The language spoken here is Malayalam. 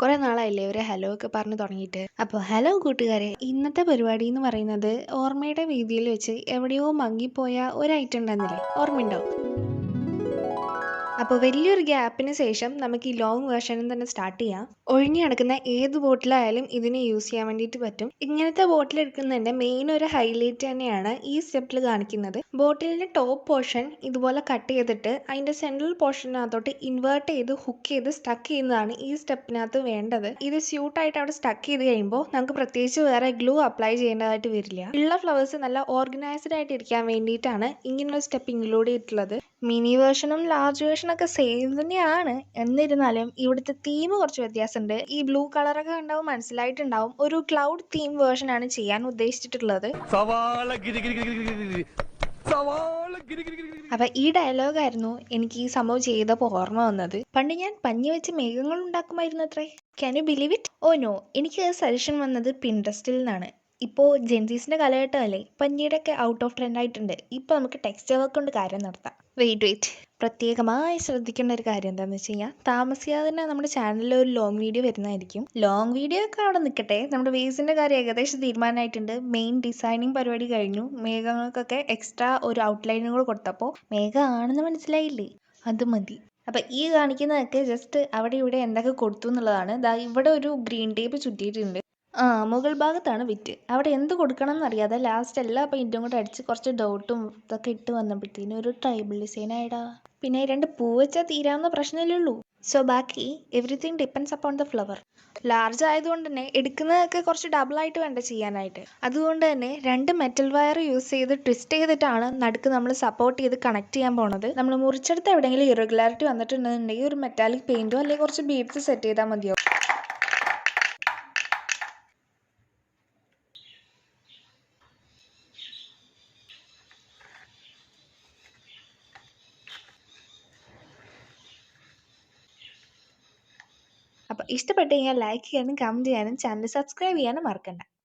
കുറെ നാളായില്ലേ ഒരു ഹലോ ഒക്കെ പറഞ്ഞു തുടങ്ങിയിട്ട്. അപ്പോൾ ഹലോ കൂട്ടുകാരെ, ഇന്നത്തെ പരിപാടി എന്ന് പറയുന്നത് ഓർമ്മയുടെ വീതിയിൽ വെച്ച് എവിടെയോ മങ്ങിപ്പോയ ഒരു ഐറ്റം ഉണ്ടെന്നില്ലേ, ഓർമ്മയുണ്ടോ? അപ്പോൾ വലിയൊരു ഗ്യാപ്പിന് ശേഷം നമുക്ക് ഈ ലോങ് വേർഷനിൽ തന്നെ സ്റ്റാർട്ട് ചെയ്യാം. ഒഴിഞ്ഞു കിടക്കുന്ന ഏത് ബോട്ടിലായാലും ഇതിനെ യൂസ് ചെയ്യാൻ വേണ്ടിയിട്ട് പറ്റും. ഇങ്ങനത്തെ ബോട്ടിൽ എടുക്കുന്നതിന്റെ മെയിൻ ഒരു ഹൈലൈറ്റ് തന്നെയാണ് ഈ സ്റ്റെപ്പിൽ കാണിക്കുന്നത്. ബോട്ടിലിന്റെ ടോപ്പ് പോർഷൻ ഇതുപോലെ കട്ട് ചെയ്തിട്ട് അതിന്റെ സെൻട്രൽ പോർഷനകത്തോട്ട് ഇൻവേർട്ട് ചെയ്ത് ഹുക്ക് ചെയ്ത് സ്റ്റക്ക് ചെയ്യുന്നതാണ് ഈ സ്റ്റെപ്പിനകത്ത് വേണ്ടത്. ഇത് സ്യൂട്ടായിട്ട് അവിടെ സ്റ്റക്ക് ചെയ്ത് കഴിയുമ്പോൾ നമുക്ക് പ്രത്യേകിച്ച് വേറെ ഗ്ലൂ അപ്ലൈ ചെയ്യേണ്ടതായിട്ട് വരില്ല. ഉള്ള ഫ്ലവേഴ്സ് നല്ല ഓർഗനൈസ്ഡ് ആയിട്ട് ഇരിക്കാൻ വേണ്ടിയിട്ടാണ് ഇങ്ങനൊരു സ്റ്റെപ്പ് ഇൻക്ലൂഡ് ചെയ്തിട്ടുള്ളത്. മിനി വേർഷനും ലാർജ് വേർഷനൊക്കെ സെയിം തന്നെയാണ്. എന്നിരുന്നാലും ഇവിടുത്തെ തീം കുറച്ച് വ്യത്യാസമുണ്ട്. ഈ ബ്ലൂ കളറൊക്കെ കണ്ടാവും മനസ്സിലായിട്ടുണ്ടാവും. ഒരു ക്ലൗഡ് തീം വേർഷനാണ് ചെയ്യാൻ ഉദ്ദേശിച്ചിട്ടുള്ളത്. അപ്പൊ ഈ ഡയലോഗായിരുന്നു എനിക്ക് ഈ സംഭവം ചെയ്തപ്പോൾ ഓർമ്മ വന്നത്. പണ്ട് ഞാൻ പഞ്ഞി വെച്ച് മേഘങ്ങൾ ഉണ്ടാക്കുമായിരുന്നു അത്രേ. Can you believe it? Oh no, എനിക്ക് സജഷൻ വന്നത് പിൻട്രസ്റ്റിൽ നിന്നാണ്. ഇപ്പോൾ ജെൻസീസിന്റെ കാലഘട്ടമല്ലേ, പഞ്ഞിയുടെ ഒക്കെ ഔട്ട് ഓഫ് ട്രെൻഡ് ആയിട്ടുണ്ട്. ഇപ്പോൾ നമുക്ക് ടെക്സ്റ്റൈൽ വർക്ക് കൊണ്ട് കാര്യം നടത്താം. വെയിറ്റ്, പ്രത്യേകമായി ശ്രദ്ധിക്കേണ്ട ഒരു കാര്യം എന്താണെന്ന് വെച്ച് കഴിഞ്ഞാൽ, താമസിയാതെ തന്നെ നമ്മുടെ ചാനലിൽ ഒരു ലോങ് വീഡിയോ വരുന്നതായിരിക്കും. ലോങ് വീഡിയോ ഒക്കെ അവിടെ നിൽക്കട്ടെ, നമ്മുടെ വേസിന്റെ കാര്യം ഏകദേശം തീരുമാനമായിട്ടുണ്ട്. മെയിൻ ഡിസൈനിങ് പരിപാടി കഴിഞ്ഞു. മേഘങ്ങൾക്കൊക്കെ എക്സ്ട്രാ ഒരു ഔട്ട്ലൈനും കൂടെ കൊടുത്തപ്പോൾ മേഘ ആണെന്ന് മനസ്സിലായില്ലേ, അത് മതി. അപ്പൊ ഈ കാണിക്കുന്നതൊക്കെ ജസ്റ്റ് അവിടെ ഇവിടെ എന്തൊക്കെ കൊടുത്തു എന്നുള്ളതാണ്. ഇവിടെ ഒരു ഗ്രീൻ ടേപ്പ് ചുറ്റിയിട്ടുണ്ട്. മുകൾ ഭാഗത്താണ് വിറ്റ്. അവിടെ എന്ത് കൊടുക്കണം എന്നറിയാതെ ലാസ്റ്റ് എല്ലാ പെയിന്റും കൂടെ അടിച്ച് കുറച്ച് ഡോട്ടും ഇതൊക്കെ ഇട്ട് വന്നപ്പോഴത്തേനും ഒരു ട്രൈബൽ ഡിസൈൻ ആയിടാ. പിന്നെ 2 പൂ വെച്ചാൽ തീരാവുന്ന പ്രശ്നമല്ലേ ഉള്ളൂ. സോ ബാക്കി everything depends upon the flower. Large ആയതുകൊണ്ട് തന്നെ എടുക്കുന്നതൊക്കെ കുറച്ച് ഡബിൾ ആയിട്ട് വേണ്ട ചെയ്യാനായിട്ട്. അതുകൊണ്ട് തന്നെ 2 മെറ്റൽ വയർ യൂസ് ചെയ്ത് ട്വിസ്റ്റ് ചെയ്തിട്ടാണ് നടുക്ക് നമ്മൾ സപ്പോർട്ട് ചെയ്ത് കണക്ട് ചെയ്യാൻ പോണത്. നമ്മൾ മുറിച്ചെടുത്ത് എവിടെയെങ്കിലും ഇറഗുലാരിറ്റി വന്നിട്ടുണ്ടെന്നുണ്ടെങ്കിൽ ഒരു മെറ്റാലിക് പെയിന്റോ അല്ലെങ്കിൽ കുറച്ച് ബീഡ്സ് സെറ്റ് ചെയ്താൽ മതിയോ. അപ്പോൾ ഇഷ്ടപ്പെട്ട് കഴിഞ്ഞാൽ ലൈക്ക് ചെയ്യാനും കമൻറ്റ് ചെയ്യാനും ചാനൽ സബ്സ്ക്രൈബ് ചെയ്യാനും മറക്കണ്ട.